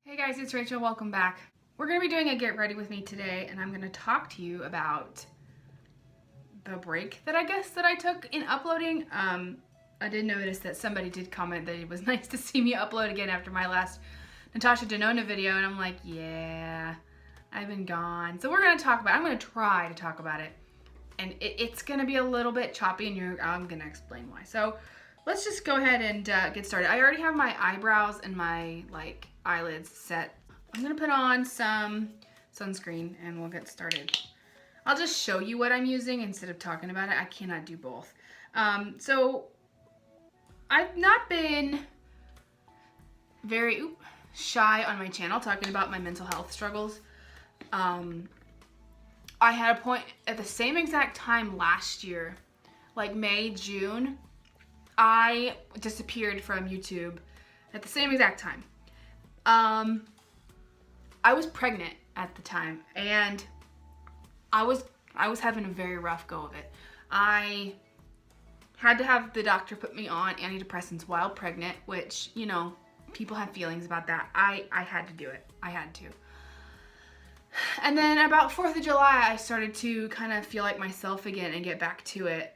Hey guys, it's Rachel. Welcome back. We're going to be doing a get ready with me today, and I'm going to talk to you about the break that I took in uploading. I did notice that somebody did comment that it was nice to see me upload again after my last Natasha Denona video, and I'm like, yeah, I've been gone. So we're going to talk about it. I'm going to try to talk about it, and it's going to be a little bit choppy, and I'm going to explain why. So let's just go ahead and get started. I already have my eyebrows and my eyelids set. I'm gonna put on some sunscreen and we'll get started. I'll just show you what I'm using instead of talking about it. I cannot do both. So I've not been very shy on my channel talking about my mental health struggles. I had a point at the same exact time last year, like May, June, I disappeared from YouTube at the same exact time. I was pregnant at the time, and I was having a very rough go of it. I had to have the doctor put me on antidepressants while pregnant, which, you know, people have feelings about that. I had to do it. I had to. And then about 4th of July, I started to kind of feel like myself again and get back to it.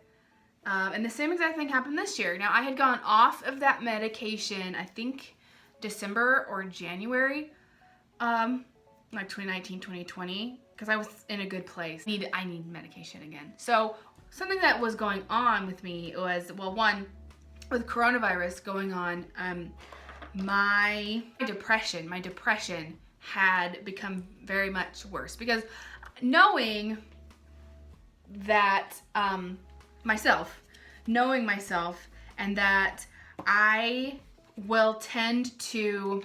And the same exact thing happened this year. Now, I had gone off of that medication, I think December or January, like 2019, 2020, because I was in a good place. I need medication again. So something that was going on with me was, well, one, with coronavirus going on, my depression had become very much worse, because knowing that, knowing myself, and that I will tend to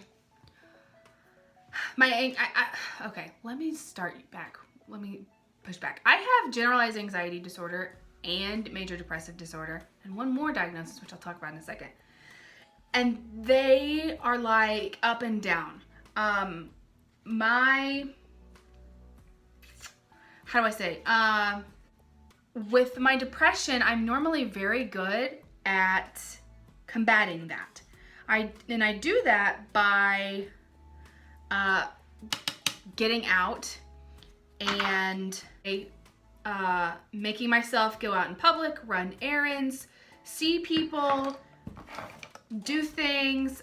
okay, let me start back. Let me push back. I have generalized anxiety disorder and major depressive disorder, and one more diagnosis, which I'll talk about in a second. And they are like up and down. How do I say? With my depression, I'm normally very good at combating that. I do that by getting out and making myself go out in public, run errands, see people, do things,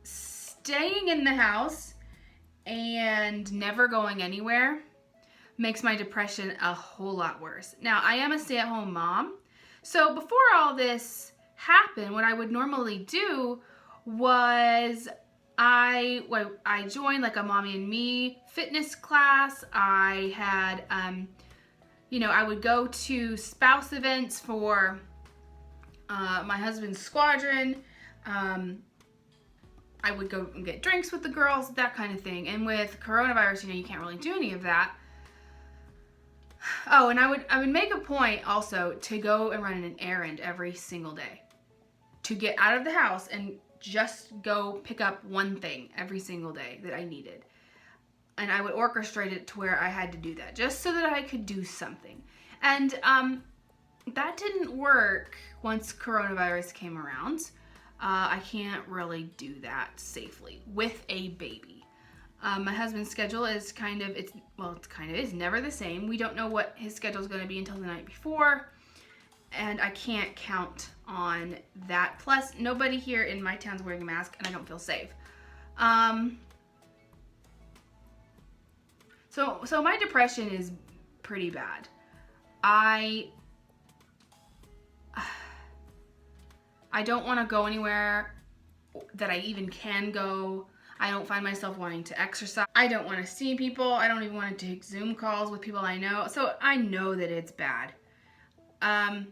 staying in the house and never going anywhere makes my depression a whole lot worse. Now, I am a stay-at-home mom, so before all this happened, what I would normally do was I joined like a Mommy and Me fitness class. I had, I would go to spouse events for my husband's squadron. I would go and get drinks with the girls, that kind of thing. And with coronavirus, you can't really do any of that. Oh, and I would make a point also to go and run an errand every single day, to get out of the house and just go pick up one thing every single day that I needed. And I would orchestrate it to where I had to do that, just so that I could do something. And that didn't work once coronavirus came around. I can't really do that safely with a baby. My husband's schedule is is never the same. We don't know what his schedule is going to be until the night before, and I can't count on that. Plus, nobody here in my town's wearing a mask, and I don't feel safe. So my depression is pretty bad. I don't want to go anywhere that I even can go. I don't find myself wanting to exercise. I don't want to see people. I don't even want to take Zoom calls with people I know. So I know that it's bad. My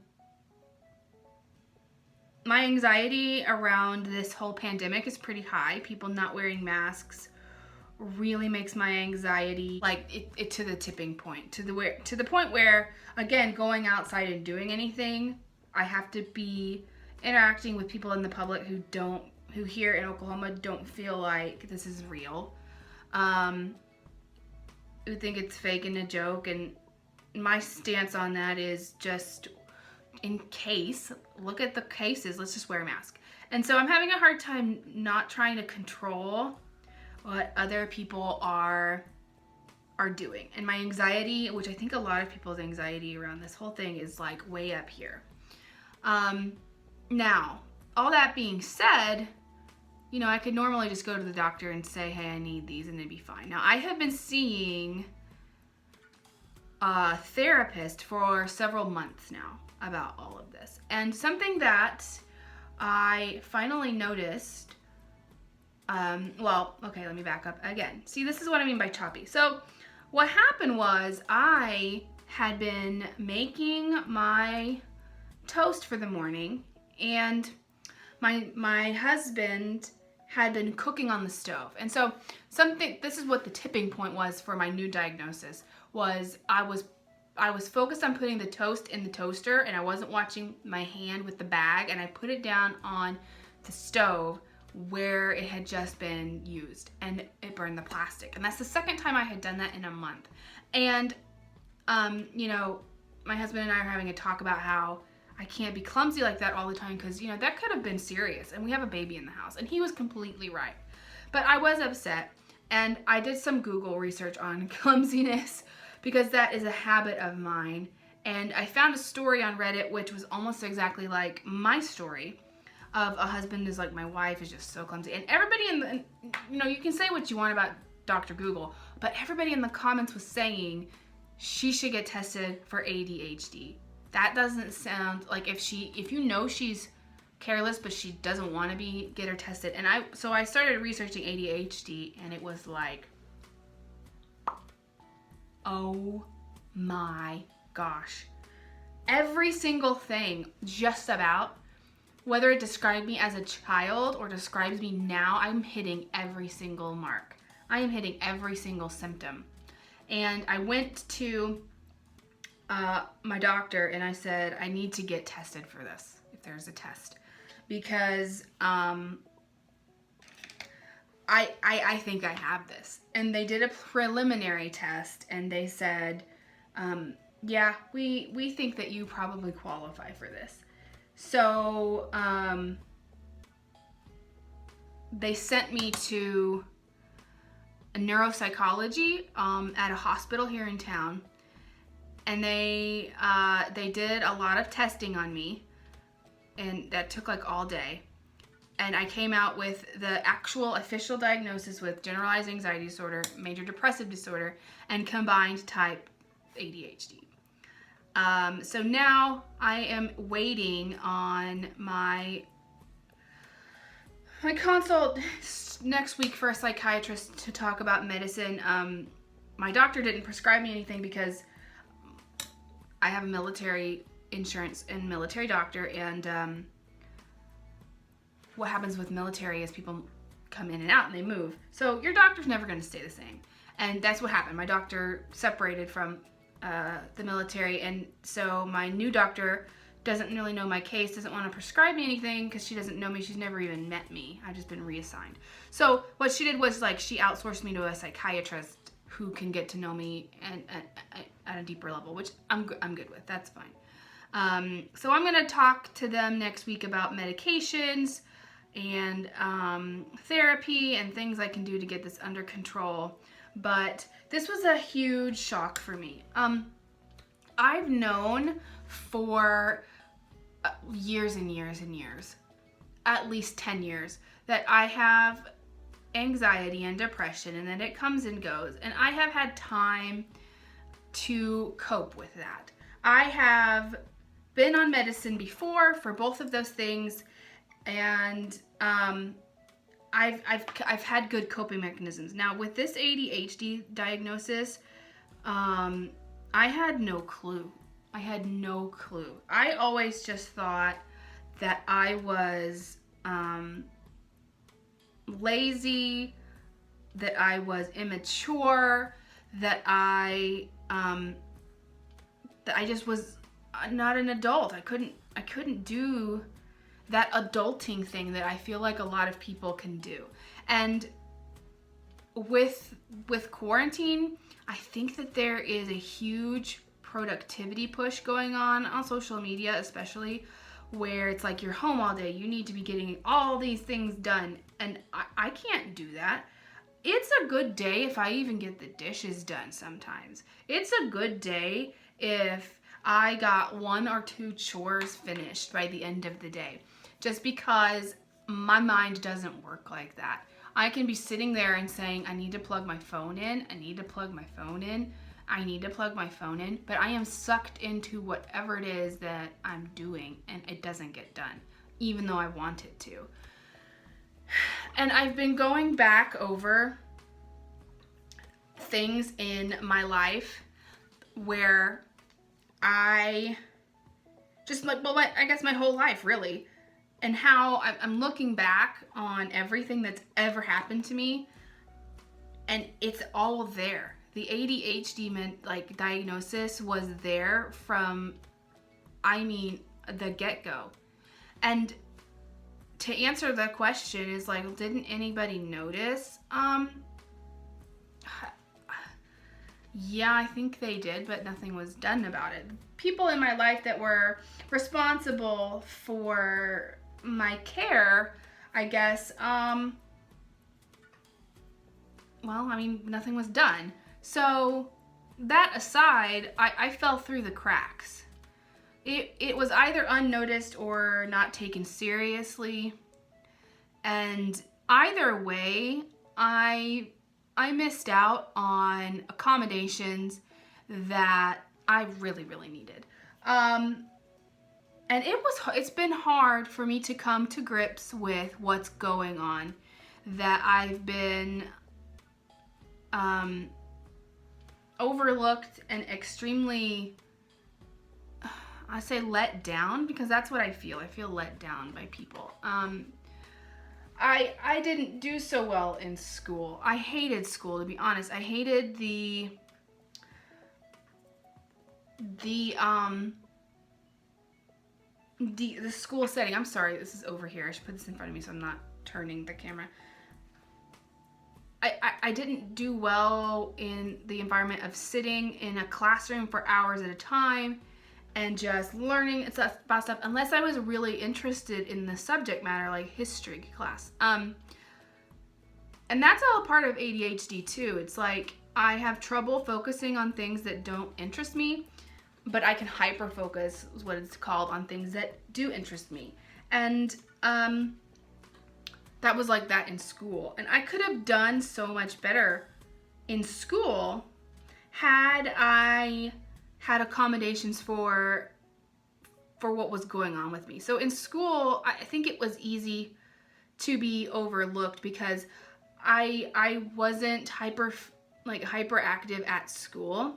anxiety around this whole pandemic is pretty high. People not wearing masks really makes my anxiety it to the tipping point, to the point where, again, going outside and doing anything, I have to be interacting with people in the public who here in Oklahoma don't feel like this is real, who think it's fake and a joke. And my stance on that is just, in case, look at the cases, let's just wear a mask. And so I'm having a hard time not trying to control what other people are doing. And my anxiety, which I think a lot of people's anxiety around this whole thing is like way up here. Now, all that being said, you know, I could normally just go to the doctor and say, hey, I need these, and they'd be fine. Now, I have been seeing a therapist for several months now about all of this. And something that I finally noticed, well, okay, let me back up again. See, this is what I mean by choppy. So what happened was I had been making my toast for the morning, and my husband had been cooking on the stove. And so this is what the tipping point was for my new diagnosis, was I was focused on putting the toast in the toaster, and I wasn't watching my hand with the bag, and I put it down on the stove where it had just been used, and it burned the plastic. And that's the second time I had done that in a month. And you know, my husband and I are having a talk about how I can't be clumsy like that all the time, because, you know, that could have been serious, and we have a baby in the house. And he was completely right. But I was upset, and I did some Google research on clumsiness, because that is a habit of mine. And I found a story on Reddit which was almost exactly like my story of a husband is like, my wife is just so clumsy. And everybody you know, you can say what you want about Dr. Google, but everybody in the comments was saying she should get tested for ADHD. That doesn't sound like, if you know she's careless but she doesn't want to get her tested. And so I started researching ADHD, and it was like, oh my gosh. Every single thing, just about, whether it described me as a child or describes me now, I'm hitting every single mark. I am hitting every single symptom. And I went to my doctor, and I said, I need to get tested for this, if there's a test, because I think I have this. And they did a preliminary test, and they said, yeah, we think that you probably qualify for this. So they sent me to a neuropsychology at a hospital here in town. And they did a lot of testing on me, and that took like all day. And I came out with the actual official diagnosis with generalized anxiety disorder, major depressive disorder, and combined type ADHD. So now I am waiting on my consult next week for a psychiatrist to talk about medicine. My doctor didn't prescribe me anything because I have a military insurance and military doctor, and what happens with military is people come in and out and they move. So your doctor's never going to stay the same. And that's what happened. My doctor separated from the military, and so my new doctor doesn't really know my case, doesn't want to prescribe me anything because she doesn't know me. She's never even met me. I've just been reassigned. So what she did was, like, she outsourced me to a psychiatrist who can get to know me at a deeper level, which I'm good with. That's fine. So I'm going to talk to them next week about medications and therapy and things I can do to get this under control. But this was a huge shock for me. I've known for years and years and years, at least 10 years, that I have anxiety and depression, and then it comes and goes, and I have had time to cope with that. I have been on medicine before for both of those things, and I've had good coping mechanisms. Now with this ADHD diagnosis, I had no clue. I always just thought that I was lazy, that I was immature, that I just was not an adult. I couldn't do that adulting thing that I feel like a lot of people can do. And with quarantine, I think that there is a huge productivity push going on social media, especially, where it's like you're home all day, you need to be getting all these things done, and I can't do that. it's a good day if I even get the dishes done sometimes. It's a good day if I got 1 or 2 chores finished by the end of the day. Just because my mind doesn't work like that. I can be sitting there and saying, I need to plug my phone in, I need to plug my phone in, I need to plug my phone in, but I am sucked into whatever it is that I'm doing and it doesn't get done, even though I want it to. And I've been going back over things in my life where I just like, well, I guess my whole life really, and how I'm looking back on everything that's ever happened to me, and it's all there. The ADHD diagnosis was there from, the get-go. And to answer the question is like, didn't anybody notice? Yeah, I think they did, but nothing was done about it. People in my life that were responsible for my care, I guess, nothing was done. So that aside, I fell through the cracks. It was either unnoticed or not taken seriously. And either way, I missed out on accommodations that I really, really needed. And it's been hard for me to come to grips with what's going on, that I've been overlooked and extremely, I say let down, because that's what I feel. I feel let down by people. I didn't do so well in school. I hated school, to be honest. I hated the school setting. I'm sorry, this is over here. I should put this in front of me so I'm not turning the camera. I didn't do well in the environment of sitting in a classroom for hours at a time and just learning about stuff, unless I was really interested in the subject matter, like history class. And that's all part of ADHD too. It's like I have trouble focusing on things that don't interest me, but I can hyper focus, is what it's called, on things that do interest me. And that was like that in school. And I could have done so much better in school had I had accommodations for what was going on with me. So in school, I think it was easy to be overlooked because I wasn't hyperactive at school.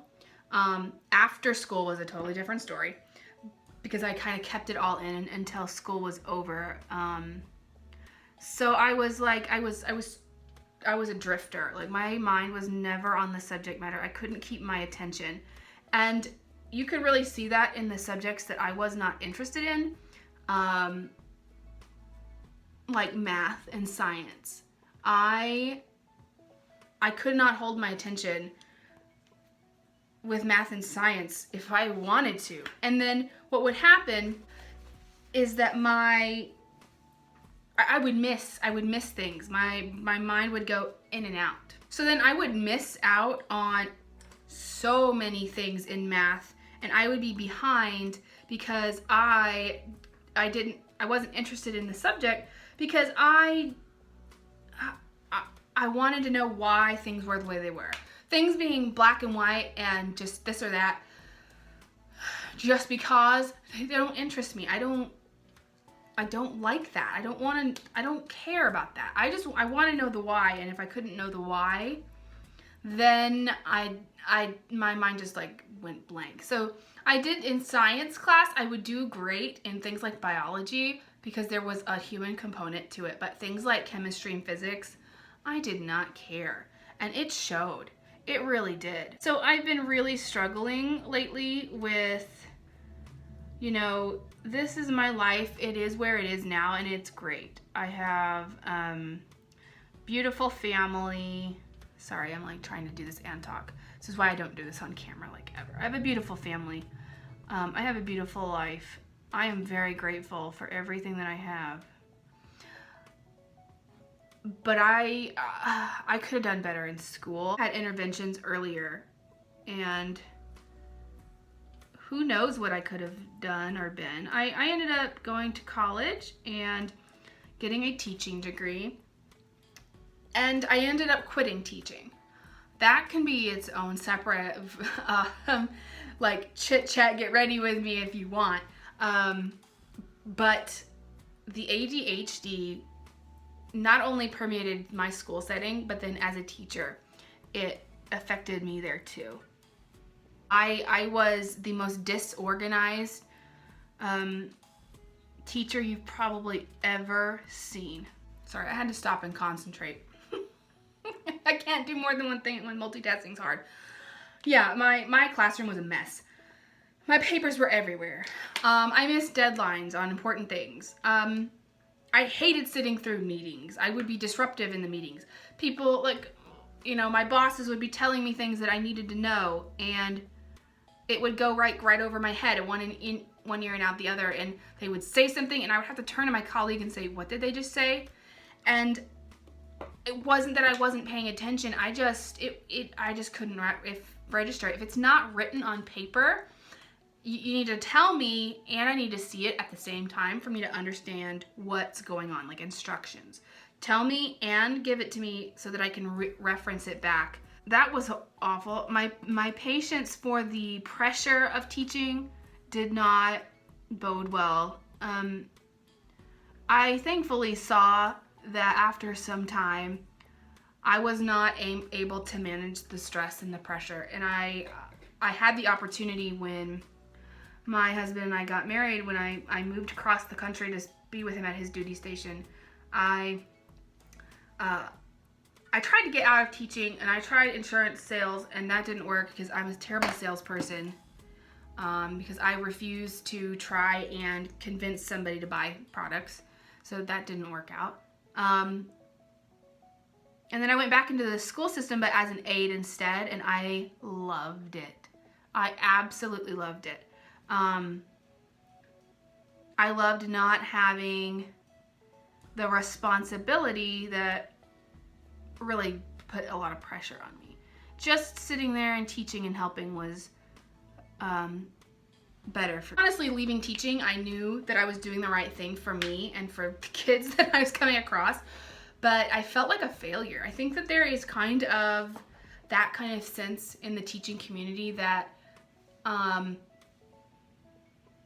After school was a totally different story because I kind of kept it all in until school was over. So I was a drifter. Like, my mind was never on the subject matter. I couldn't keep my attention. And you could really see that in the subjects that I was not interested in, like math and science. I could not hold my attention with math and science if I wanted to. And then what would happen is that I would miss things. My mind would go in and out. So then I would miss out on so many things in math, and I would be behind because I wasn't interested in the subject, because I wanted to know why things were the way they were. Things being black and white and just this or that, just because they don't interest me. I don't like that. I don't care about that. I want to know the why, and if I couldn't know the why, then my mind just like went blank. So I did in science class, I would do great in things like biology because there was a human component to it, but things like chemistry and physics, I did not care, and it showed. It really did. So I've been really struggling lately with, this is my life. It is where it is now, and it's great. I have beautiful family. Sorry, I'm like trying to do this and talk. This is why I don't do this on camera like ever. I have a beautiful family. I have a beautiful life. I am very grateful for everything that I have. But I could have done better in school. I had interventions earlier, and who knows what I could have done or been. I ended up going to college and getting a teaching degree, and I ended up quitting teaching. That can be its own separate, like chit chat, get ready with me if you want. But the ADHD not only permeated my school setting, but then as a teacher, it affected me there too. I was the most disorganized teacher you've probably ever seen. Sorry, I had to stop and concentrate. I can't do more than one thing when multitasking is hard. Yeah, my classroom was a mess. My papers were everywhere. I missed deadlines on important things. I hated sitting through meetings. I would be disruptive in the meetings. People, like, you know, my bosses would be telling me things that I needed to know, and it would go right over my head, in one ear and out the other, and they would say something, and I would have to turn to my colleague and say, what did they just say? And it wasn't that I wasn't paying attention. I just couldn't register it. If it's not written on paper, you need to tell me, and I need to see it at the same time for me to understand what's going on, like instructions. Tell me and give it to me so that I can reference it back. That was awful. My patience for the pressure of teaching did not bode well. I thankfully saw that after some time, I was not able to manage the stress and the pressure. And I had the opportunity when my husband and I got married, when I moved across the country to be with him at his duty station. I tried to get out of teaching, and I tried insurance sales, and that didn't work because I'm a terrible salesperson. Because I refused to try and convince somebody to buy products, so that didn't work out. And then I went back into the school system, but as an aide instead, and I loved it. I absolutely loved it. I loved not having the responsibility that really put a lot of pressure on me. Just sitting there and teaching and helping was better for me. Honestly, leaving teaching, I knew that I was doing the right thing for me and for the kids that I was coming across, but I felt like a failure. I think that there is kind of that kind of sense in the teaching community that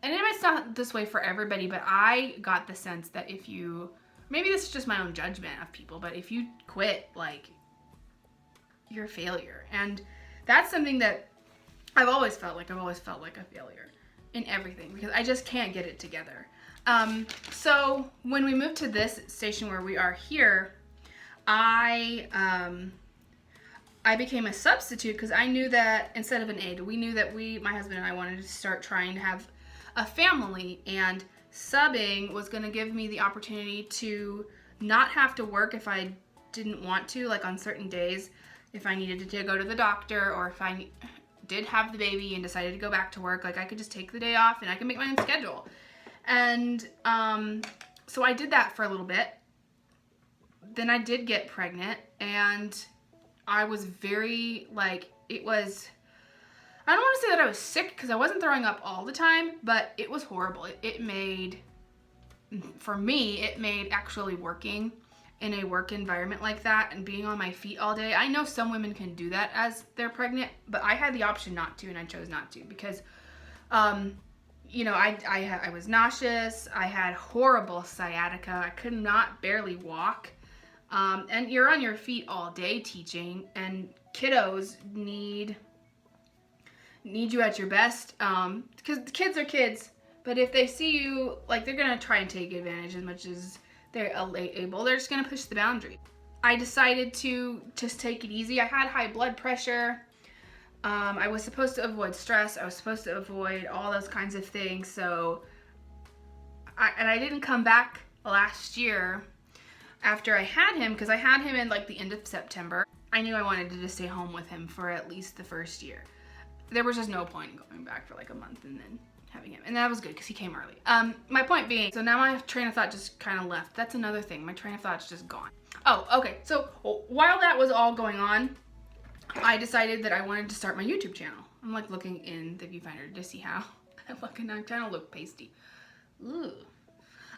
and it's not this way for everybody, but I got the sense that if you, maybe this is just my own judgment of people, but if you quit, like, you're a failure. And that's something that I've always felt like a failure in everything because I just can't get it together. So when we moved to this station where we are here, I became a substitute because I knew that instead of an aide, we knew that my husband and I wanted to start trying to have a family, and subbing was going to give me the opportunity to not have to work if I didn't want to, like on certain days, if I needed to go to the doctor, or if I did have the baby and decided to go back to work, like I could just take the day off and I could make my own schedule. And so I did that for a little bit. Then I did get pregnant, and I was very, like, it was, I don't want to say that I was sick because I wasn't throwing up all the time, but it was horrible. It made, for me, it made actually working in a work environment like that and being on my feet all day. I know some women can do that as they're pregnant, but I had the option not to, and I chose not to because, you know, I was nauseous. I had horrible sciatica. I could not barely walk. And you're on your feet all day teaching, and kiddos need you at your best, because kids are kids, but if they see you, like, they're gonna try and take advantage as much as they're able. They're just gonna push the boundary. I decided to just take it easy. I had high blood pressure. I was supposed to avoid stress. I was supposed to avoid all those kinds of things. So, I didn't come back last year after I had him, because I had him in like the end of September. I knew I wanted to just stay home with him for at least the first year. There was just no point in going back for like a month and then having him. And that was good because he came early. My point being, so now my train of thought just kind of left. That's another thing. My train of thought's just gone. Oh, okay. So while that was all going on, I decided that I wanted to start my YouTube channel. I'm like looking in the viewfinder to see how I fucking kind of look pasty. Ooh.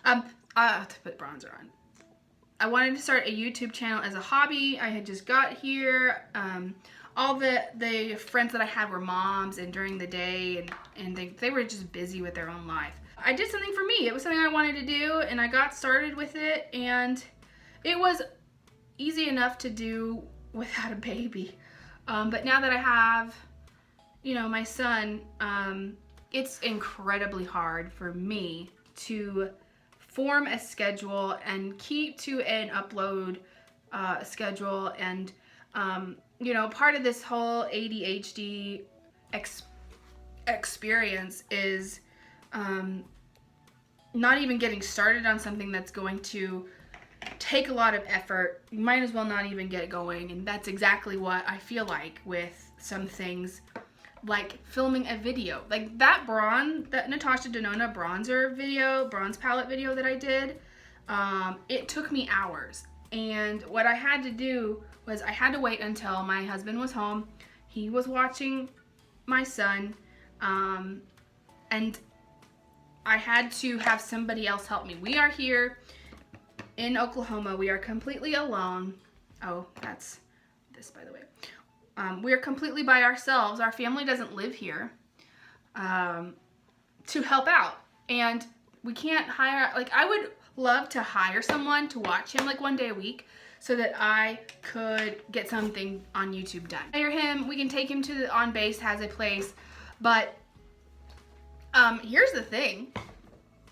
I have to put bronzer on. I wanted to start a YouTube channel as a hobby. I had just got here. All the friends that I had were moms, and during the day, and they were just busy with their own life. I did something for me. It was something I wanted to do, and I got started with it, and it was easy enough to do without a baby. But now that I have, you know, my son, it's incredibly hard for me to form a schedule and keep to an upload schedule. And you know, part of this whole ADHD experience is not even getting started on something that's going to take a lot of effort. You might as well not even get going. And that's exactly what I feel like with some things, like filming a video. Like that Natasha Denona bronze palette video that I did, it took me hours. And what I had to do was I had to wait until my husband was home. He was watching my son, and I had to have somebody else help me. We are here in Oklahoma. We are completely alone. Oh, that's this, by the way. We are completely by ourselves. Our family doesn't live here to help out. And we can't hire, like, I would love to hire someone to watch him like one day a week so that I could get something on YouTube done. Hire him, we can take him to On Base has a place, but here's the thing.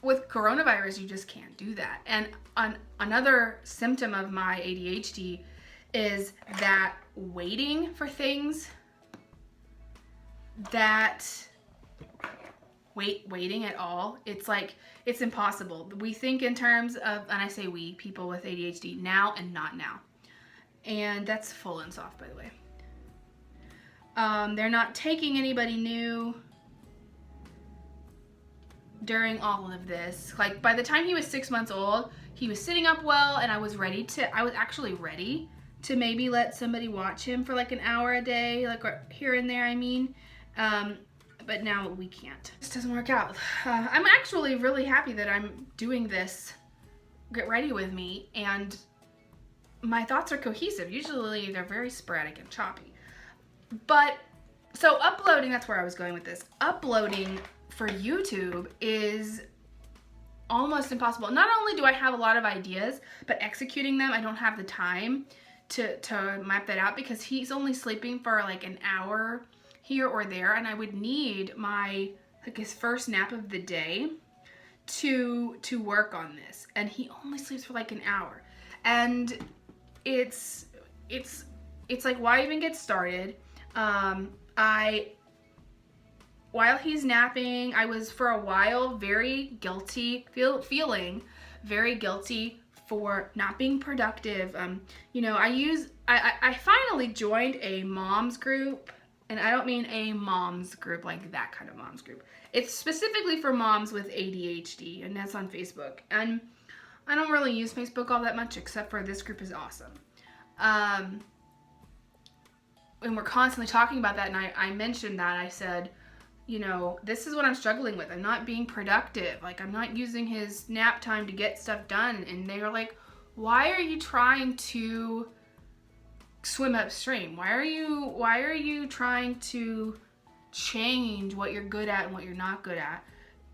With coronavirus, you just can't do that. And another symptom of my ADHD is that waiting for things, waiting at all, it's like, it's impossible. We think in terms of, and I say we, people with ADHD, now and not now. And that's full and soft, by the way. They're not taking anybody new during all of this. Like, by the time he was 6 months old, he was sitting up well, and I was actually ready to maybe let somebody watch him for like an hour a day, like here and there, I mean. But now we can't. This doesn't work out. I'm actually really happy that I'm doing this Get Ready With Me, and my thoughts are cohesive. Usually they're very sporadic and choppy. But, so uploading, that's where I was going with this. Uploading for YouTube is almost impossible. Not only do I have a lot of ideas, but executing them, I don't have the time to map that out because he's only sleeping for like an hour here or there, and I would need his first nap of the day to work on this, and he only sleeps for like an hour, and it's like, why even get started? While he's napping, I was for a while very guilty, feeling very guilty for not being productive. You know, I finally joined a mom's group. And I don't mean a mom's group, like that kind of mom's group. It's specifically for moms with ADHD, and that's on Facebook. And I don't really use Facebook all that much, except for this group is awesome. And we're constantly talking about that, and I mentioned that. I said, you know, this is what I'm struggling with. I'm not being productive. Like, I'm not using his nap time to get stuff done. And they were like, why are you trying to swim upstream? Why are you trying to change what you're good at and what you're not good at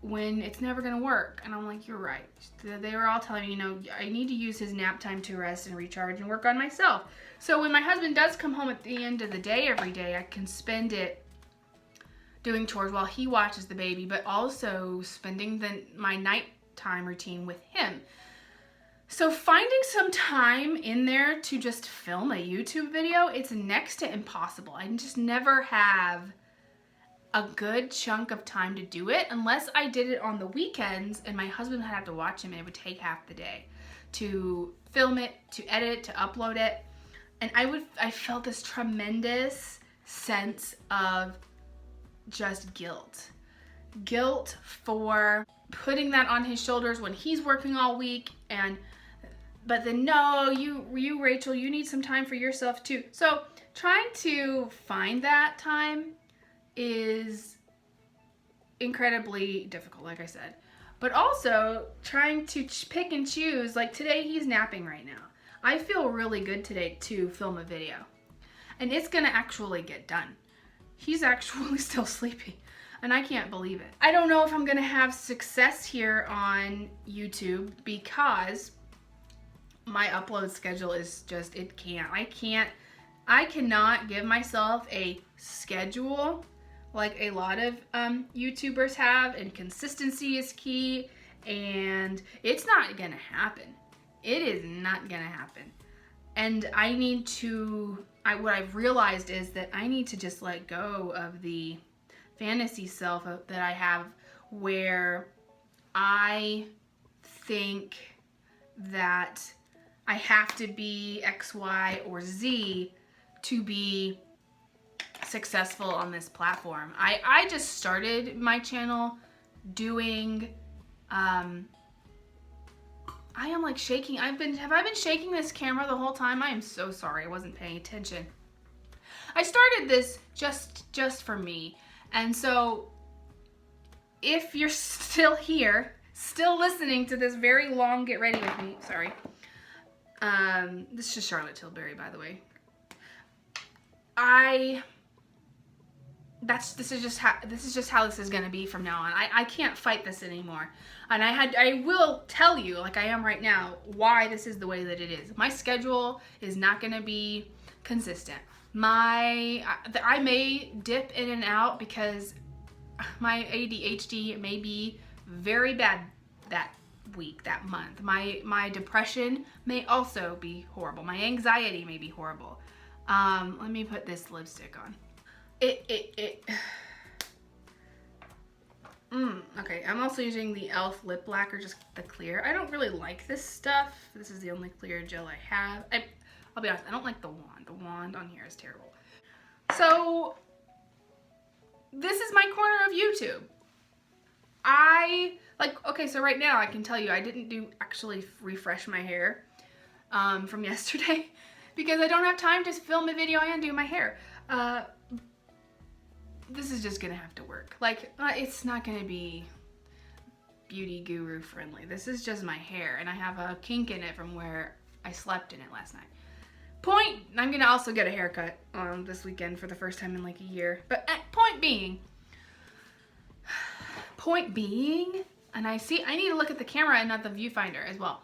when it's never gonna work? And I'm like, you're right. They were all telling me, you know, I need to use his nap time to rest and recharge and work on myself. So when my husband does come home at the end of the day every day, I can spend it doing chores while he watches the baby, but also spending my nighttime routine with him. So finding some time in there to just film a YouTube video, it's next to impossible. I just never have a good chunk of time to do it unless I did it on the weekends and my husband would have to watch him, and it would take half the day to film it, to edit, to upload it. And I felt this tremendous sense of just guilt guilt for putting that on his shoulders when he's working all week, but then no, you Rachel, you need some time for yourself too. So trying to find that time is incredibly difficult, like I said. But also trying to pick and choose, like today he's napping right now. I feel really good today to film a video. And it's gonna actually get done. He's actually still sleeping, and I can't believe it. I don't know if I'm gonna have success here on YouTube because my upload schedule is just, I cannot give myself a schedule like a lot of YouTubers have, and consistency is key, and it's not gonna happen. It is not gonna happen. And I need to, what I've realized is that I need to just let go of the fantasy self that I have, where I think that I have to be X, Y, or Z to be successful on this platform. I just started my channel doing, I am like shaking. Have I been shaking this camera the whole time? I am so sorry. I wasn't paying attention. I started this just for me. And so if you're still here, still listening to this very long get ready with me, sorry. This is Charlotte Tilbury, by the way. This is just how this is gonna be from now on. I can't fight this anymore. And I will tell you, like I am right now, why this is the way that it is. My schedule is not gonna be consistent. I may dip in and out because my ADHD may be very bad that week, that month. My depression may also be horrible. My anxiety may be horrible. Let me put this lipstick on. Okay, I'm also using the e.l.f. lip lacquer, just the clear. I don't really like this stuff. This is the only clear gel I have. I'll be honest, I don't like the wand. The wand on here is terrible. So, this is my corner of YouTube. Okay, so right now I can tell you I didn't actually refresh my hair from yesterday because I don't have time to film a video and do my hair. This is just gonna have to work. Like, it's not gonna be beauty guru friendly. This is just my hair, and I have a kink in it from where I slept in it last night. I'm gonna also get a haircut this weekend for the first time in like a year. But point being, and I need to look at the camera and not the viewfinder as well.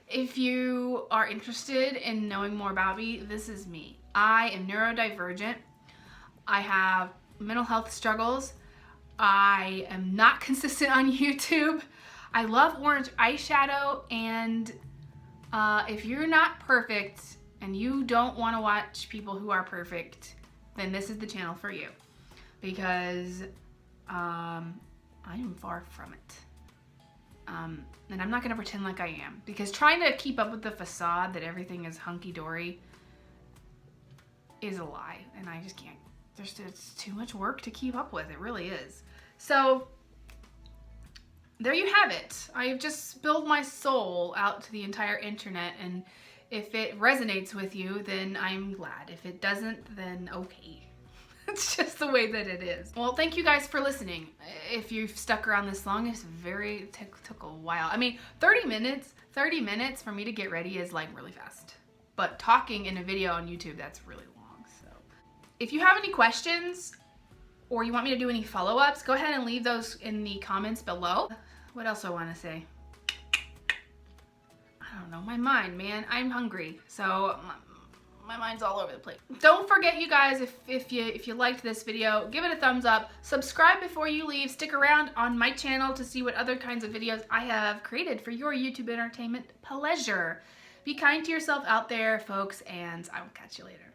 If you are interested in knowing more about me, this is me. I am neurodivergent. I have mental health struggles. I am not consistent on YouTube. I love orange eyeshadow, and if you're not perfect and you don't want to watch people who are perfect, then this is the channel for you, because I am far from it. And I'm not going to pretend like I am, because trying to keep up with the facade that everything is hunky-dory is a lie, and I just can't. It's too much work to keep up with. It really is. So there you have it. I've just spilled my soul out to the entire internet, and if it resonates with you, then I'm glad. If it doesn't, then okay. It's just the way that it is. Well, thank you guys for listening. If you've stuck around this long, it took a while. I mean, 30 minutes for me to get ready is like really fast. But talking in a video on YouTube, that's really long. So if you have any questions or you want me to do any follow-ups, go ahead and leave those in the comments below. What else do I want to say? I don't know, my mind, man. I'm hungry, so my mind's all over the place. Don't forget, you guys, if you liked this video, give it a thumbs up. Subscribe before you leave. Stick around on my channel to see what other kinds of videos I have created for your YouTube entertainment pleasure. Be kind to yourself out there, folks, and I will catch you later.